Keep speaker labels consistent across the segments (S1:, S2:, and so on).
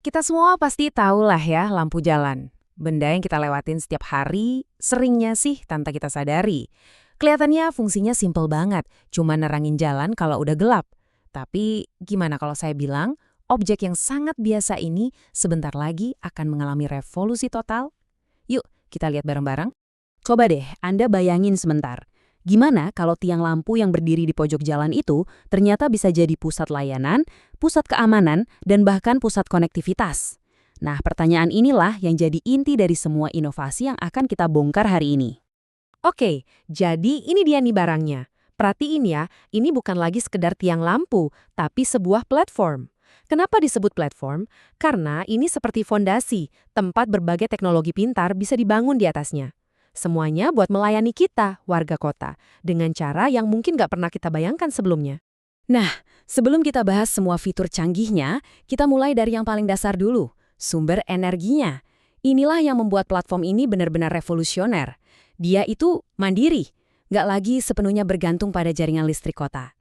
S1: Kita semua pasti tahu lah ya lampu jalan. Benda yang kita lewatin setiap hari, seringnya sih tanpa kita sadari. Kelihatannya fungsinya simpel banget, cuma nerangin jalan kalau udah gelap. Tapi gimana kalau saya bilang, objek yang sangat biasa ini sebentar lagi akan mengalami revolusi total? Yuk, kita lihat bareng-bareng.
S2: Coba deh, Anda bayangin sebentar. Gimana kalau tiang lampu yang berdiri di pojok jalan itu ternyata bisa jadi pusat layanan, pusat keamanan, dan bahkan pusat konektivitas? Nah, pertanyaan inilah yang jadi inti dari semua inovasi yang akan kita bongkar hari ini.
S1: Oke, jadi ini dia nih barangnya. Perhatiin ya, ini bukan lagi sekedar tiang lampu, tapi sebuah platform. Kenapa disebut platform? Karena ini seperti fondasi, tempat berbagai teknologi pintar bisa dibangun di atasnya. Semuanya buat melayani kita, warga kota, dengan cara yang mungkin nggak pernah kita bayangkan sebelumnya.
S2: Nah, sebelum kita bahas semua fitur canggihnya, kita mulai dari yang paling dasar dulu, sumber energinya. Inilah yang membuat platform ini benar-benar revolusioner. Dia itu mandiri, nggak lagi sepenuhnya bergantung pada jaringan listrik kota.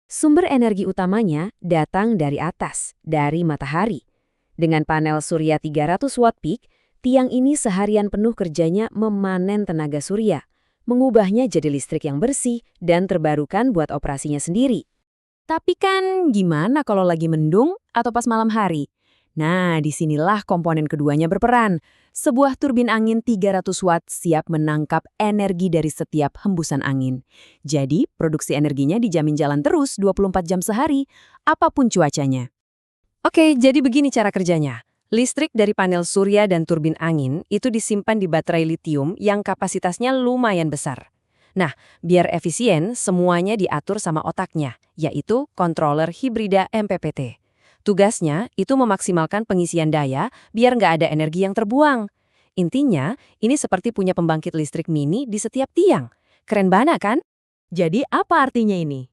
S2: Sumber energi utamanya datang dari atas, dari matahari. Dengan panel surya 300 watt peak, tiang ini seharian penuh kerjanya memanen tenaga surya, mengubahnya jadi listrik yang bersih dan terbarukan buat operasinya sendiri. Tapi kan gimana kalau lagi mendung atau pas malam hari? Nah, disinilah komponen keduanya berperan. Sebuah turbin angin 300 watt siap menangkap energi dari setiap hembusan angin. Jadi, produksi energinya dijamin jalan terus 24 jam sehari, apapun cuacanya.
S1: Oke, jadi begini cara kerjanya. Listrik dari panel surya dan turbin angin itu disimpan di baterai litium yang kapasitasnya lumayan besar. Nah, biar efisien, semuanya diatur sama otaknya, yaitu controller hibrida MPPT. Tugasnya itu memaksimalkan pengisian daya biar nggak ada energi yang terbuang. Intinya, ini seperti punya pembangkit listrik mini di setiap tiang. Keren banget kan? Jadi apa artinya ini?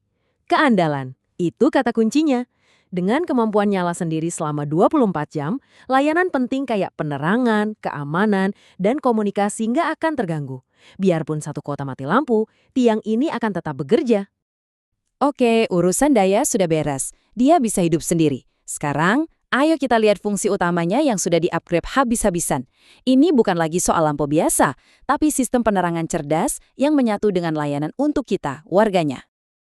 S1: Keandalan. Itu kata kuncinya. Dengan kemampuan nyala sendiri selama 24 jam, layanan penting kayak penerangan, keamanan, dan komunikasi nggak akan terganggu. Biarpun satu kota mati lampu, tiang ini akan tetap bekerja. Oke, urusan daya sudah beres. Dia bisa hidup sendiri. Sekarang, ayo kita lihat fungsi utamanya yang sudah di-upgrade habis-habisan. Ini bukan lagi soal lampu biasa, tapi sistem penerangan cerdas yang menyatu dengan layanan untuk kita, warganya.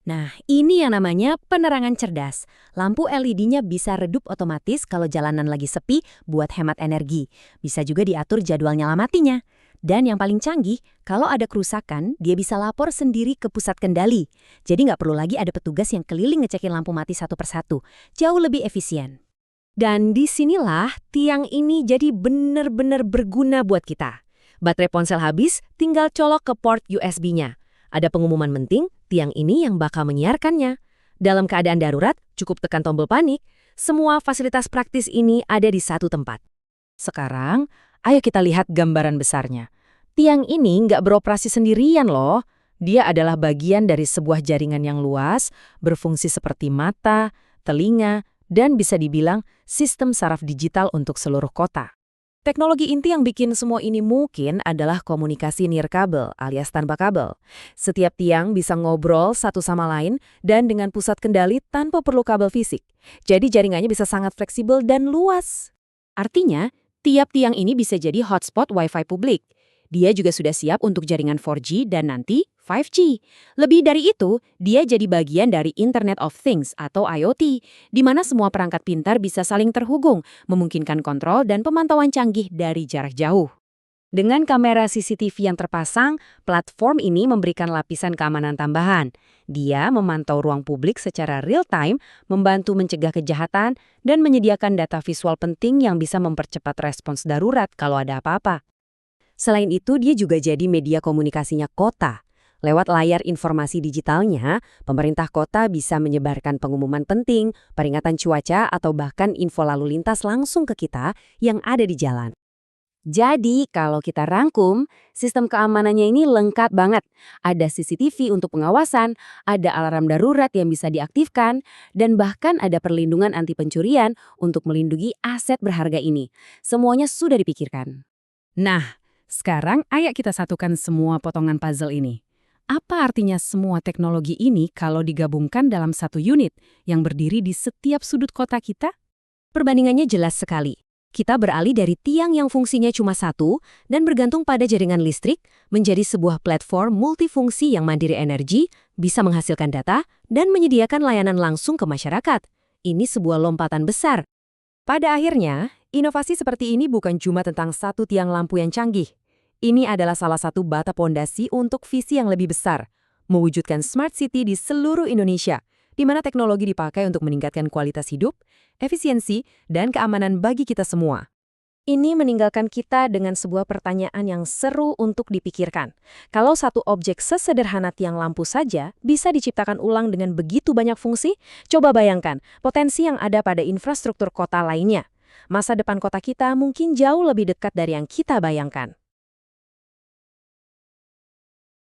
S1: Nah, ini yang namanya penerangan cerdas. Lampu LED-nya bisa redup otomatis kalau jalanan lagi sepi buat hemat energi. Bisa juga diatur jadwal nyala matinya. Dan yang paling canggih, kalau ada kerusakan, dia bisa lapor sendiri ke pusat kendali. Jadi nggak perlu lagi ada petugas yang keliling ngecekin lampu mati satu persatu. Jauh lebih efisien. Dan disinilah tiang ini jadi benar-benar berguna buat kita. Baterai ponsel habis, tinggal colok ke port USB-nya. Ada pengumuman penting, tiang ini yang bakal menyiarkannya. Dalam keadaan darurat, cukup tekan tombol panik. Semua fasilitas praktis ini ada di satu tempat. Sekarang, ayo kita lihat gambaran besarnya. Tiang ini nggak beroperasi sendirian loh. Dia adalah bagian dari sebuah jaringan yang luas, berfungsi seperti mata, telinga, dan bisa dibilang sistem saraf digital untuk seluruh kota. Teknologi inti yang bikin semua ini mungkin adalah komunikasi nirkabel alias tanpa kabel. Setiap tiang bisa ngobrol satu sama lain dan dengan pusat kendali tanpa perlu kabel fisik. Jadi jaringannya bisa sangat fleksibel dan luas. Artinya, tiap tiang ini bisa jadi hotspot Wi-Fi publik. Dia juga sudah siap untuk jaringan 4G dan nanti 5G. Lebih dari itu, dia jadi bagian dari Internet of Things atau IoT, di mana semua perangkat pintar bisa saling terhubung, memungkinkan kontrol dan pemantauan canggih dari jarak jauh. Dengan kamera CCTV yang terpasang, platform ini memberikan lapisan keamanan tambahan. Dia memantau ruang publik secara real-time, membantu mencegah kejahatan, dan menyediakan data visual penting yang bisa mempercepat respons darurat kalau ada apa-apa. Selain itu, dia juga jadi media komunikasinya kota. Lewat layar informasi digitalnya, pemerintah kota bisa menyebarkan pengumuman penting, peringatan cuaca, atau bahkan info lalu lintas langsung ke kita yang ada di jalan. Jadi, kalau kita rangkum, sistem keamanannya ini lengkap banget. Ada CCTV untuk pengawasan, ada alarm darurat yang bisa diaktifkan, dan bahkan ada perlindungan anti pencurian untuk melindungi aset berharga ini. Semuanya sudah dipikirkan. Nah, sekarang ayo kita satukan semua potongan puzzle ini. Apa artinya semua teknologi ini kalau digabungkan dalam satu unit yang berdiri di setiap sudut kota kita? Perbandingannya jelas sekali. Kita beralih dari tiang yang fungsinya cuma satu dan bergantung pada jaringan listrik menjadi sebuah platform multifungsi yang mandiri energi, bisa menghasilkan data, dan menyediakan layanan langsung ke masyarakat. Ini sebuah lompatan besar. Pada akhirnya, inovasi seperti ini bukan cuma tentang satu tiang lampu yang canggih. Ini adalah salah satu bata pondasi untuk visi yang lebih besar, mewujudkan smart city di seluruh Indonesia, di mana teknologi dipakai untuk meningkatkan kualitas hidup, efisiensi, dan keamanan bagi kita semua. Ini meninggalkan kita dengan sebuah pertanyaan yang seru untuk dipikirkan. Kalau satu objek sesederhana tiang lampu saja bisa diciptakan ulang dengan begitu banyak fungsi, coba bayangkan potensi yang ada pada infrastruktur kota lainnya. Masa depan kota kita mungkin jauh lebih dekat dari yang kita bayangkan.